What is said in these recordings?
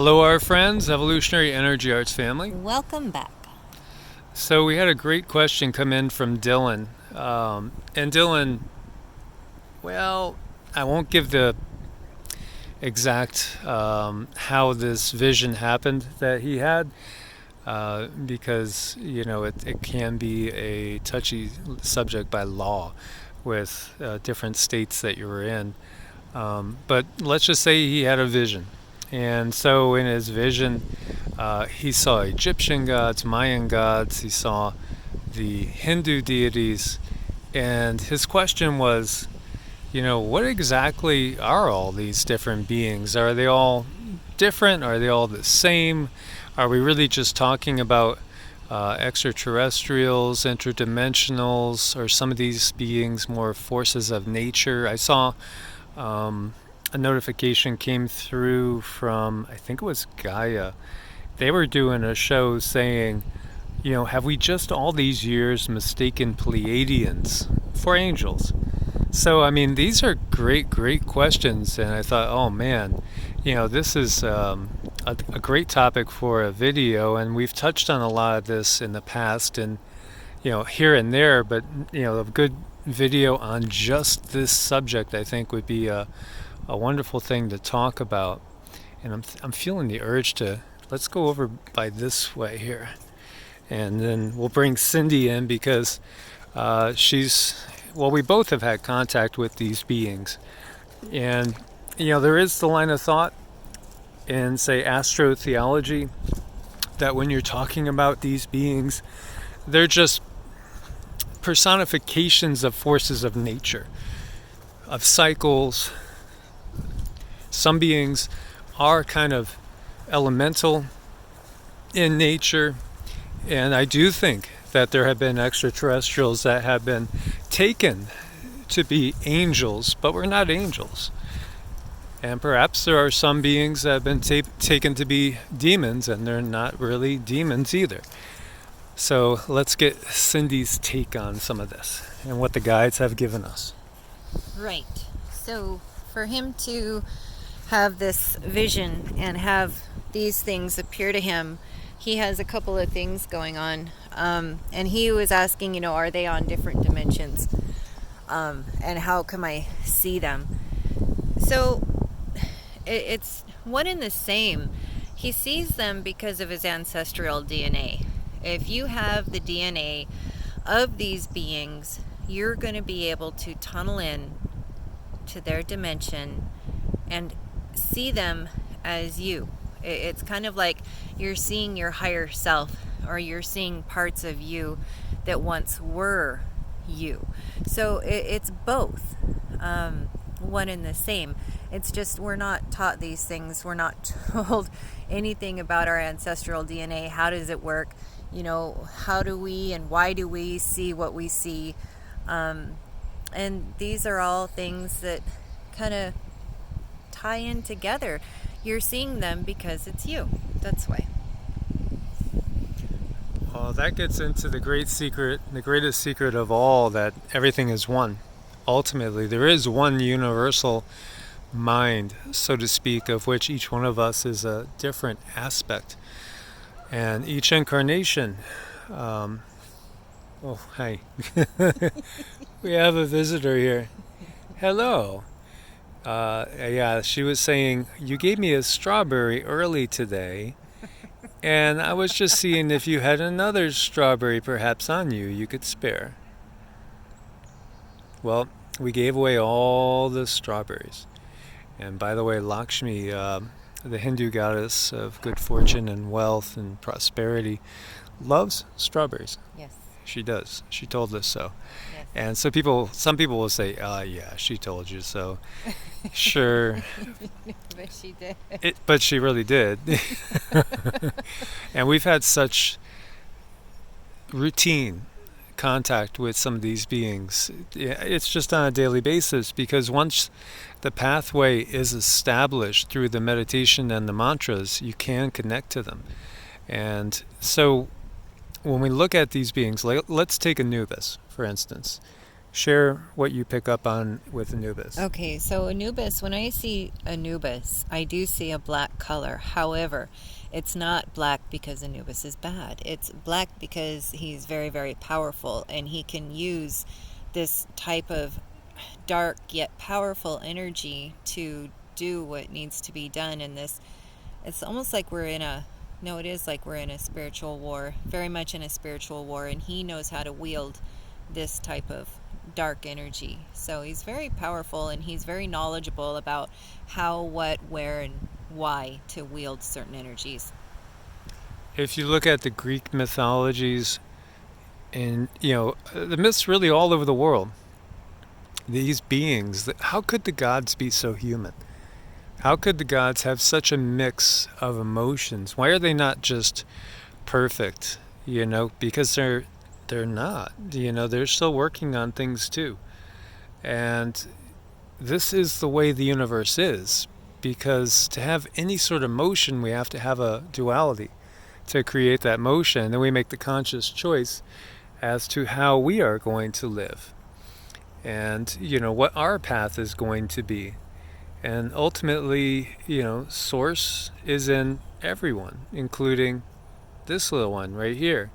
Hello, our friends, Evolutionary Energy Arts family. Welcome back. So we had a great question come in from Dylan. And Dylan, well, I won't give the exact how this vision happened that he had because, it can be a touchy subject by law with different states that you were in. But let's just say he had a vision. And so in his vision, he saw Egyptian gods, Mayan gods, he saw the Hindu deities, and his question was, what exactly are all these different beings? Are they all different? Are they all the same? Are we really just talking about extraterrestrials, interdimensionals, or some of these beings more forces of nature? I saw a notification came through from, I think it was Gaia. They were doing a show saying, have we just all these years mistaken Pleiadians for angels? So, these are great questions. And I thought, oh man, this is a great topic for a video. And we've touched on a lot of this in the past and, here and there. But, a good video on just this subject, I think, would be a wonderful thing to talk about. And I'm feeling the urge to, let's go over by this way here. And then we'll bring Cindy in because we both have had contact with these beings. And, there is the line of thought in, say, astrotheology that when you're talking about these beings, they're just personifications of forces of nature, of cycles. Some beings are kind of elemental in nature, and I do think that there have been extraterrestrials that have been taken to be angels, but we're not angels. And perhaps there are some beings that have been taken to be demons, and they're not really demons either. So let's get Cindy's take on some of this and what the guides have given us. Right. So for him to have this vision and have these things appear to him, he has a couple of things going on. And he was asking, are they on different dimensions? And how can I see them? So it's one and the same. He sees them because of his ancestral DNA. If you have the DNA of these beings, you're going to be able to tunnel in to their dimension and see them as you. It's kind of like you're seeing your higher self, or you're seeing parts of you that once were you. So it's both, one and the same. It's just we're not taught these things. We're not told anything about our ancestral DNA. How does it work? How do we and why do we see what we see? And these are all things that kind of tie in together. You're seeing them because it's you. That's why. Well, that gets into the great secret, the greatest secret of all, that everything is one. Ultimately, there is one universal mind, so to speak, of which each one of us is a different aspect. And each incarnation, hi. We have a visitor here. Hello. Yeah, she was saying, you gave me a strawberry early today, and I was just seeing if you had another strawberry perhaps on you could spare. Well, we gave away all the strawberries. And by the way, Lakshmi, the Hindu goddess of good fortune and wealth and prosperity, loves strawberries. Yes. She does. She told us so. Yes. And so some people will say, yeah, she told you so. Sure. But she did. But she really did. And we've had such routine contact with some of these beings. It's just on a daily basis, because once the pathway is established through the meditation and the mantras, you can connect to them. And so when we look at these beings, let's take Anubis, for instance. share what you pick up on with Anubis. Okay, so Anubis, when I see Anubis, I do see a black color. However, it's not black because Anubis is bad. It's black because he's very, very powerful, and he can use this type of dark yet powerful energy to do what needs to be done in this. It's almost like we're in a, no, it is like we're in a spiritual war, very much in a spiritual war, and he knows how to wield this type of dark energy. So he's very powerful, and he's very knowledgeable about how, what, where, and why to wield certain energies. If you look at the Greek mythologies, and the myths really all over the world, these beings, how could the gods be so human? How could the gods have such a mix of emotions? Why are they not just perfect? Because they're not. They're still working on things too. And this is the way the universe is, because to have any sort of motion, we have to have a duality to create that motion. And then we make the conscious choice as to how we are going to live and, what our path is going to be. And ultimately, source is in everyone, including this little one right here.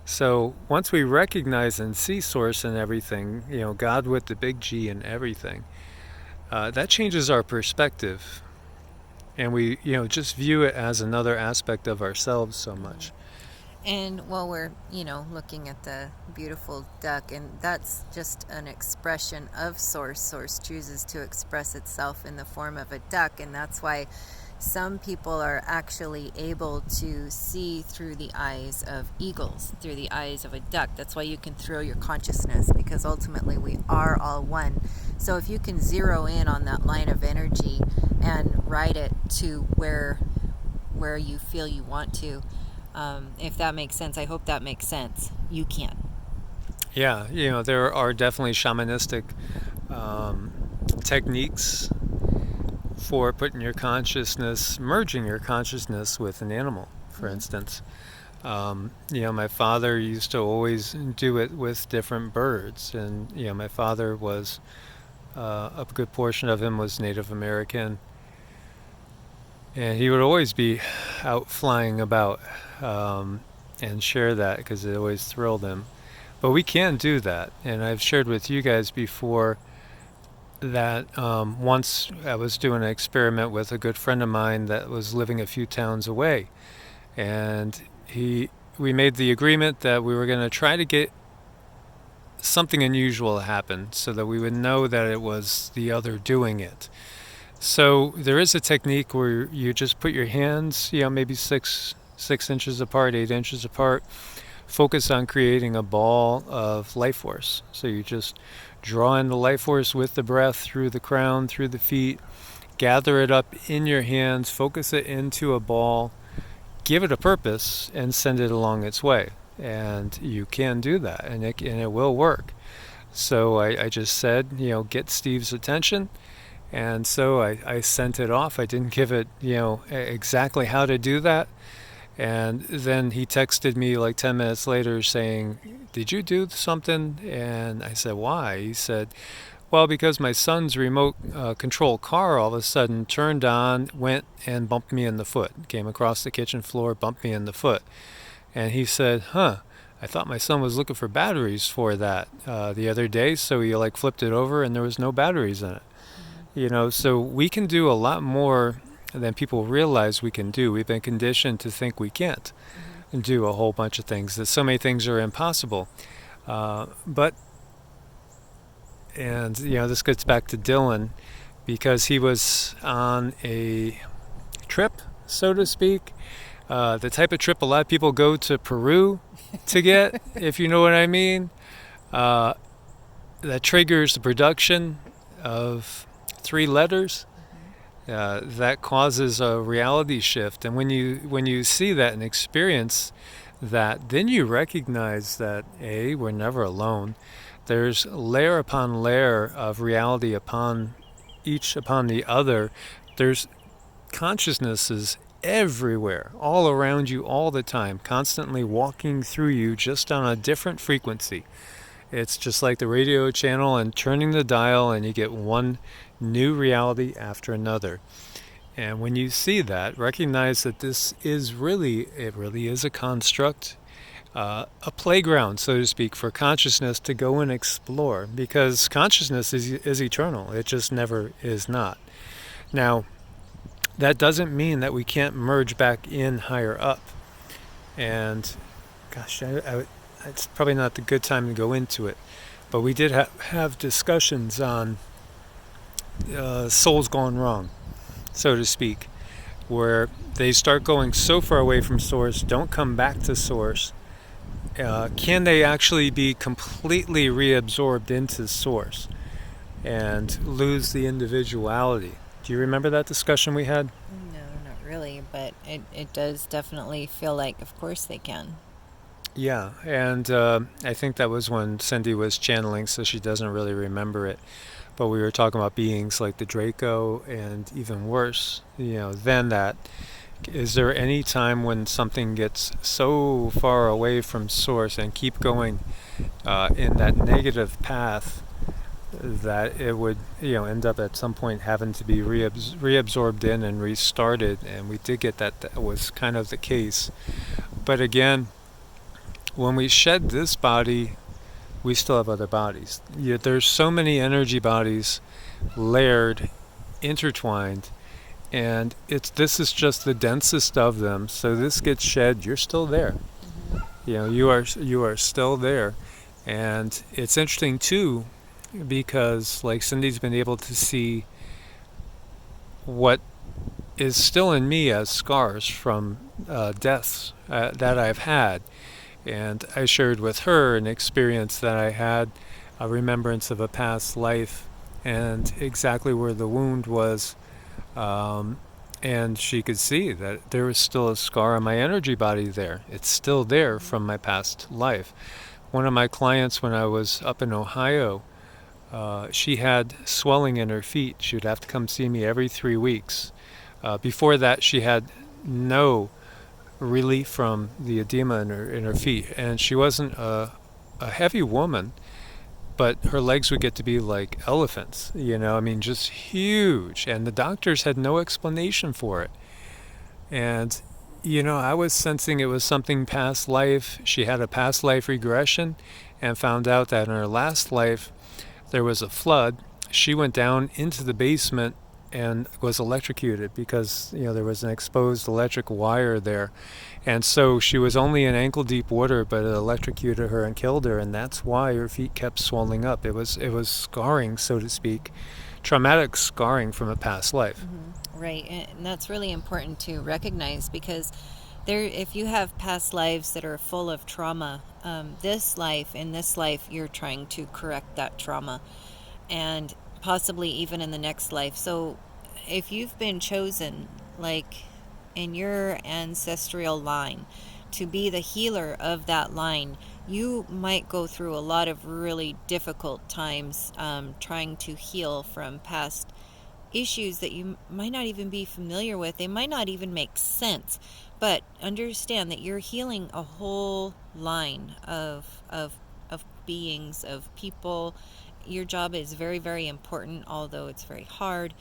So once we recognize and see source in everything, God with the big G in everything, that changes our perspective. And we, just view it as another aspect of ourselves so much. And while we're, looking at the beautiful duck, and that's just an expression of source. Source chooses to express itself in the form of a duck, and that's why some people are actually able to see through the eyes of eagles, through the eyes of a duck. That's why you can throw your consciousness, because ultimately we are all one. So if you can zero in on that line of energy and ride it to where you feel you want to, if that makes sense, I hope that makes sense. You can. Yeah, there are definitely shamanistic techniques for putting your consciousness, merging your consciousness with an animal, for instance. My father used to always do it with different birds, and my father was a good portion of him was Native American, and he would always be out flying about and share that because it always thrilled him. But we can do that, and I've shared with you guys before that once I was doing an experiment with a good friend of mine that was living a few towns away, and we made the agreement that we were going to try to get something unusual to happen so that we would know that it was the other doing it. So there is a technique where you just put your hands, maybe 6 inches apart, 8 inches apart, focus on creating a ball of life force. So you just draw in the life force with the breath through the crown, through the feet, gather it up in your hands, focus it into a ball, give it a purpose, and send it along its way. And you can do that, and it will work. So I just said, get Steve's attention. And so I sent it off. I didn't give it, exactly how to do that. And then he texted me like 10 minutes later saying, "Did you do something?" And I said, "Why?" He said, "Well, because my son's remote control car all of a sudden turned on, went and bumped me in the foot. Came across the kitchen floor, bumped me in the foot." And he said, I thought my son was looking for batteries for that the other day, so he flipped it over and there was no batteries in it. So we can do a lot more than people realize we can do. We've been conditioned to think we can't do a whole bunch of things, that so many things are impossible. But this gets back to Dylan, because he was on a trip, so to speak, the type of trip a lot of people go to Peru to get, if you know what I mean, that triggers the production of 3 letters. That causes a reality shift, and when you see that and experience that, then you recognize that we're never alone. There's layer upon layer of reality upon the other. There's consciousnesses everywhere, all around you, all the time, constantly walking through you, just on a different frequency. It's just like the radio channel and turning the dial, and you get one new reality after another. And when you see that, recognize that this is really, it really is a construct, a playground, so to speak, for consciousness to go and explore, because consciousness is eternal. It just never is not. Now, that doesn't mean that we can't merge back in higher up. And gosh, it's probably not the good time to go into it, but we did have discussions on souls gone wrong, so to speak, where they start going so far away from source, don't come back to source. Can they actually be completely reabsorbed into source and lose the individuality? Do you remember that discussion we had? No, not really, but it does definitely feel like, of course they can. Yeah, and I think that was when Cindy was channeling, so she doesn't really remember it. But we were talking about beings like the Draco, and even worse, than that. Is there any time when something gets so far away from source and keep going in that negative path that it would, end up at some point having to be reabsorbed in and restarted? And we did get that was kind of the case. But again, when we shed this body, we still have other bodies. There's so many energy bodies layered, intertwined, and this is just the densest of them. So this gets shed, you're still there. Mm-hmm. You are still there. And it's interesting too, because like Cindy's been able to see what is still in me as scars from deaths that I've had. And I shared with her an experience that I had, a remembrance of a past life, and exactly where the wound was. And she could see that there was still a scar on my energy body there. It's still there from my past life. One of my clients, when I was up in Ohio, she had swelling in her feet. She would have to come see me every 3 weeks. Before that, she had no relief from the edema in her feet, and she wasn't a heavy woman, but her legs would get to be like elephants, just huge, and the doctors had no explanation for it. And I was sensing it was something past life. She had a past life regression and found out that in her last life there was a flood. She went down into the basement and was electrocuted because there was an exposed electric wire there, and so she was only in ankle deep water, but it electrocuted her and killed her, and that's why her feet kept swelling up. It was scarring, so to speak, traumatic scarring from a past life. Mm-hmm. Right, and that's really important to recognize, because if you have past lives that are full of trauma, in this life you're trying to correct that trauma, and possibly even in the next life. So if you've been chosen, like in your ancestral line, to be the healer of that line, you might go through a lot of really difficult times trying to heal from past issues that you might not even be familiar with. They might not even make sense, but understand that you're healing a whole line of beings, of people. Your job is very, very important, although it's very hard.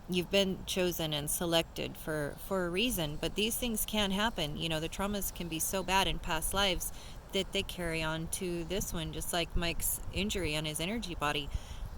You've been chosen and selected for a reason, but these things can happen. The traumas can be so bad in past lives that they carry on to this one, just like Mike's injury on his energy body.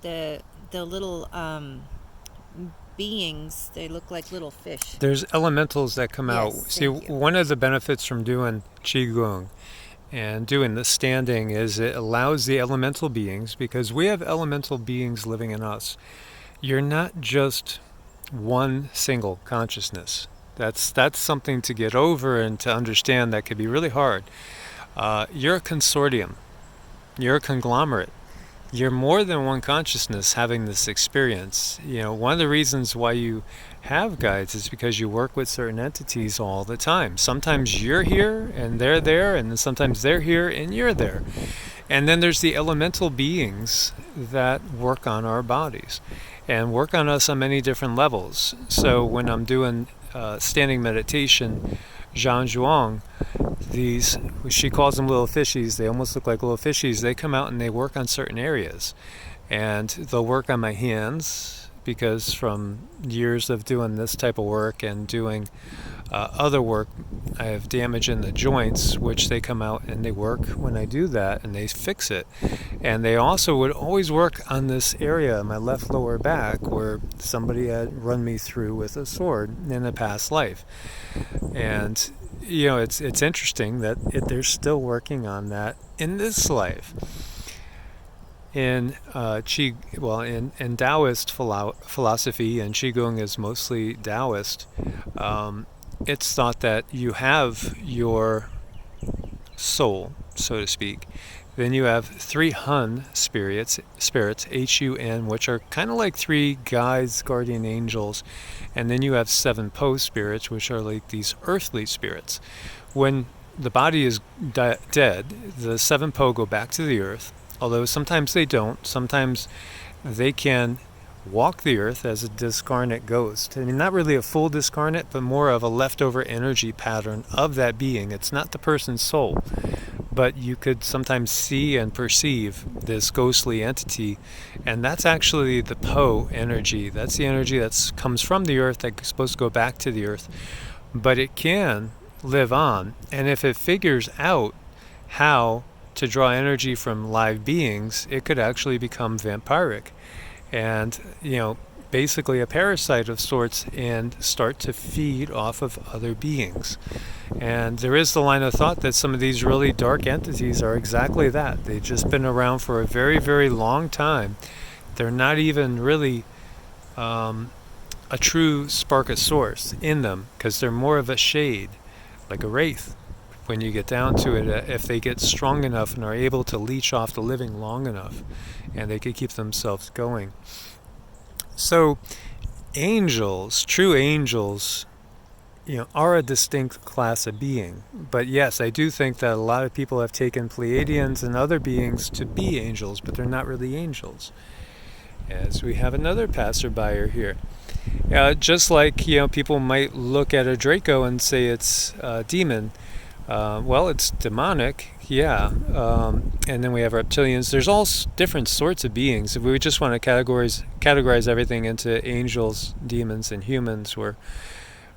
The little beings, they look like little fish. There's elementals that come out. See, one of the benefits from doing Qigong and doing the standing is it allows the elemental beings, because we have elemental beings living in us. You're not just one single consciousness. That's something to get over and to understand. That could be really hard. You're a consortium. You're a conglomerate. You're more than one consciousness having this experience. One of the reasons why you have guides is because you work with certain entities all the time. Sometimes you're here and they're there, and then sometimes they're here and you're there. And then there's the elemental beings that work on our bodies and work on us on many different levels. So when I'm doing standing meditation, Zhang Zhuang, these, she calls them little fishies, they almost look like little fishies, they come out and they work on certain areas. And they'll work on my hands, because from years of doing this type of work and doing other work, I have damage in the joints, which they come out and they work when I do that, and they fix it. And they also would always work on this area, my left lower back, where somebody had run me through with a sword in a past life. And it's interesting that they're still working on that in this life. In in Taoist philosophy, and Qigong is mostly Taoist, it's thought that you have your soul, so to speak. Then you have 3 Hun spirits, Hun, which are kind of like 3 guides, guardian angels. And then you have 7 Po spirits, which are like these earthly spirits. When the body is dead, the 7 Po go back to the earth, although sometimes they don't. Sometimes they can walk the earth as a discarnate ghost. I mean, not really a full discarnate, but more of a leftover energy pattern of that being. It's not the person's soul, but you could sometimes see and perceive this ghostly entity, and that's actually the Po energy. That's the energy that comes from the earth, that's supposed to go back to the earth, but it can live on. And if it figures out how to draw energy from live beings, it could actually become vampiric and, basically a parasite of sorts, and start to feed off of other beings. And there is the line of thought that some of these really dark entities are exactly that. They've just been around for a very, very long time. They're not even really a true spark of source in them, because they're more of a shade, like a wraith. When you get down to it, if they get strong enough and are able to leech off the living long enough, and they could keep themselves going. So angels, true angels, are a distinct class of being. But yes, I do think that a lot of people have taken Pleiadians and other beings to be angels, but they're not really angels. As we have another passerby here. Just like, people might look at a Draco and say it's a demon. Well, it's demonic, yeah. And then we have reptilians. There's all different sorts of beings. If we just want to categorize everything into angels, demons, and humans, we're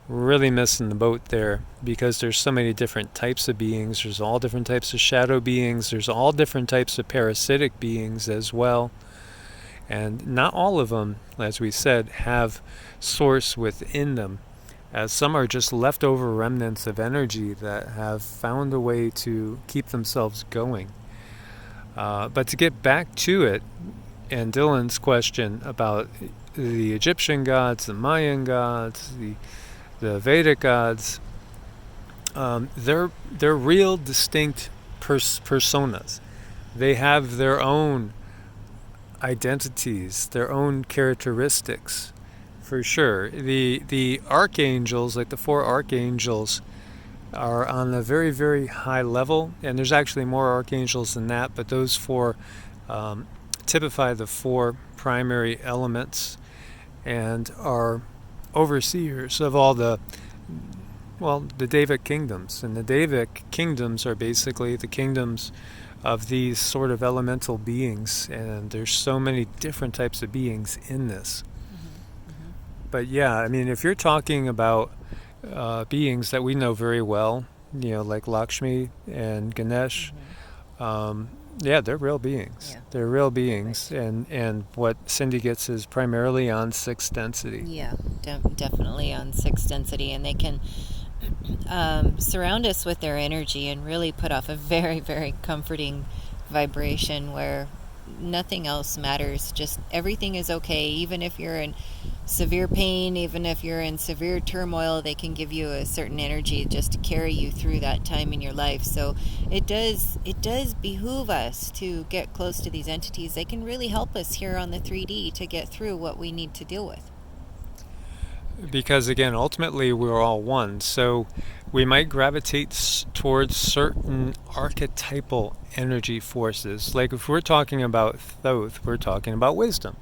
really missing the boat there, because there's so many different types of beings. There's all different types of shadow beings. There's all different types of parasitic beings as well. And not all of them, as we said, have source within them. As some are just leftover remnants of energy that have found a way to keep themselves going. But to get back to it, and Dylan's question about the Egyptian gods, the Mayan gods, the Vedic gods, they're real distinct personas. They have their own identities, their own characteristics. For sure. The archangels, like the 4 archangels, are on a very, very high level, and there's actually more archangels than that, but those 4 typify the 4 primary elements and are overseers of all the Davic kingdoms. And the Davic kingdoms are basically the kingdoms of these sort of elemental beings, and there's so many different types of beings in this. But yeah, I mean, if you're talking about beings that we know very well, like Lakshmi and Ganesh, yeah, they're real beings. Yeah. They're real beings, right. And what Cindy gets is primarily on 6th density. Yeah, definitely on 6th density, and they can surround us with their energy and really put off a very, very comforting vibration where nothing else matters. Just everything is okay. Even if you're in severe pain, even if you're in severe turmoil, they can give you a certain energy just to carry you through that time in your life. So it does behoove us to get close to these entities. They can really help us here on the 3D to get through what we need to deal with. Because again, ultimately we're all one. So we might gravitate towards certain archetypal energy forces. Like if we're talking about Thoth, we're talking about wisdom.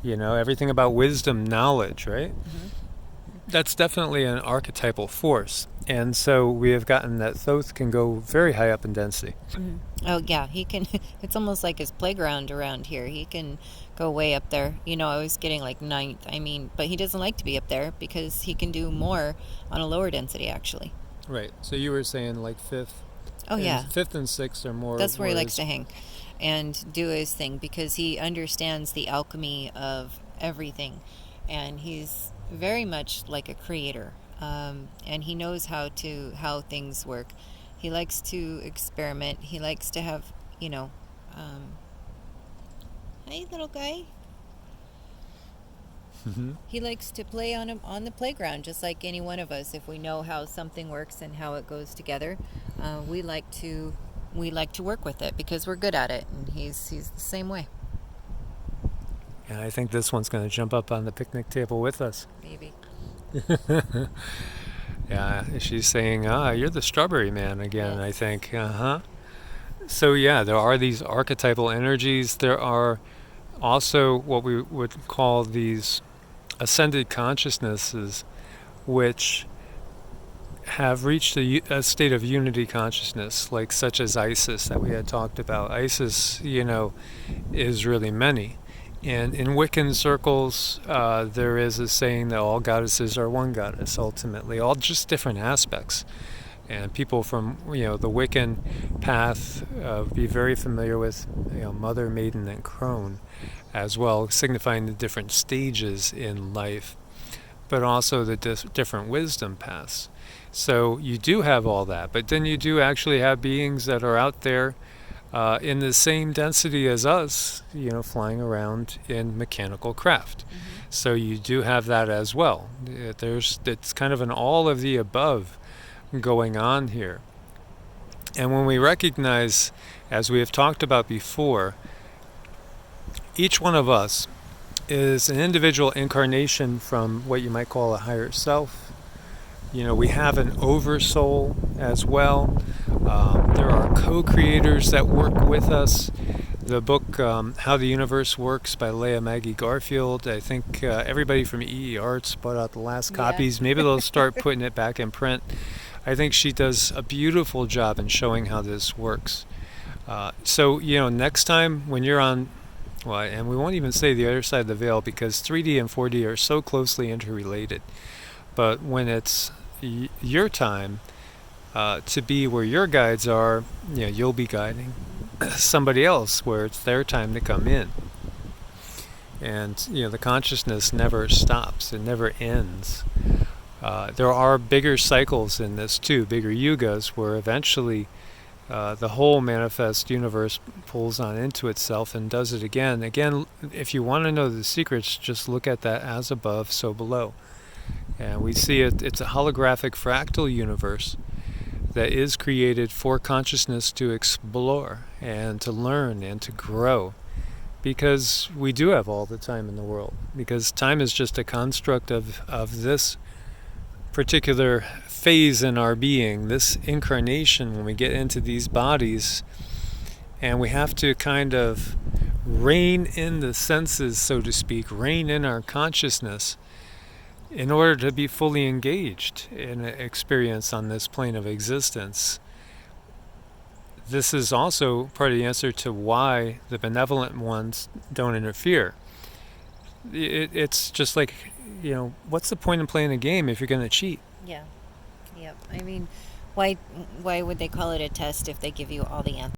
Everything about wisdom, knowledge, right? Mm-hmm. That's definitely an archetypal force. And so we have gotten that Thoth can go very high up in density. Mm-hmm. Oh yeah, he can. It's almost like his playground around here. He can go way up there. I was getting like ninth. But he doesn't like to be up there because he can do more on a lower density actually. Right. So you were saying like fifth. Oh yeah, Fifth and sixth are more. that's where he likes to hang and do his thing because he understands the alchemy of everything, and he's very much like a creator. And he knows how things work. He likes to experiment. He likes to have, hey little guy. Mm-hmm. He likes to play on the playground, just like any one of us. If we know how something works and how it goes together, we like to work with it because we're good at it, and he's the same way. And I think this one's going to jump up on the picnic table with us. Maybe. Yeah, she's saying, you're the strawberry man again, Yes. I think. So yeah, there are these archetypal energies. There are also what we would call these ascended consciousnesses, which have reached a state of unity consciousness, like such as Isis that we had talked about. Isis, is really many. And in Wiccan circles, there is a saying that all goddesses are one goddess, ultimately, all just different aspects. And people from the Wiccan path be very familiar with Mother, Maiden, and Crone as well, signifying the different stages in life, but also the different wisdom paths. So you do have all that, but then you do actually have beings that are out there in the same density as us, flying around in mechanical craft. Mm-hmm. So you do have that as well. It's kind of an all of the above going on here. And when we recognize, as we have talked about before, each one of us is an individual incarnation from what you might call a higher self. We have an oversoul as well. There are co-creators that work with us. The book How the Universe Works by Leah Maggie Garfield, I think everybody from EEARTS bought out the last copies. Maybe they'll start putting it back in print. I think she does a beautiful job in showing how this works. So next time when you're on, and we won't even say the other side of the veil because 3D and 4D are so closely interrelated. But when it's your time to be where your guides are, you'll be guiding somebody else where it's their time to come in. And the consciousness never stops, it never ends. There are bigger cycles in this too, bigger yugas, where eventually the whole manifest universe pulls on into itself and does it again. Again, if you want to know the secrets, just look at that as above, so below. And we see it's a holographic fractal universe that is created for consciousness to explore and to learn and to grow. Because we do have all the time in the world. Because time is just a construct of this particular phase in our being, this incarnation, when we get into these bodies, and we have to kind of rein in the senses, so to speak, rein in our consciousness in order to be fully engaged in an experience on this plane of existence. This is also part of the answer to why the benevolent ones don't interfere. It's just like, what's the point in playing a game if you're going to cheat? Yeah. Yep. Why would they call it a test if they give you all the answers?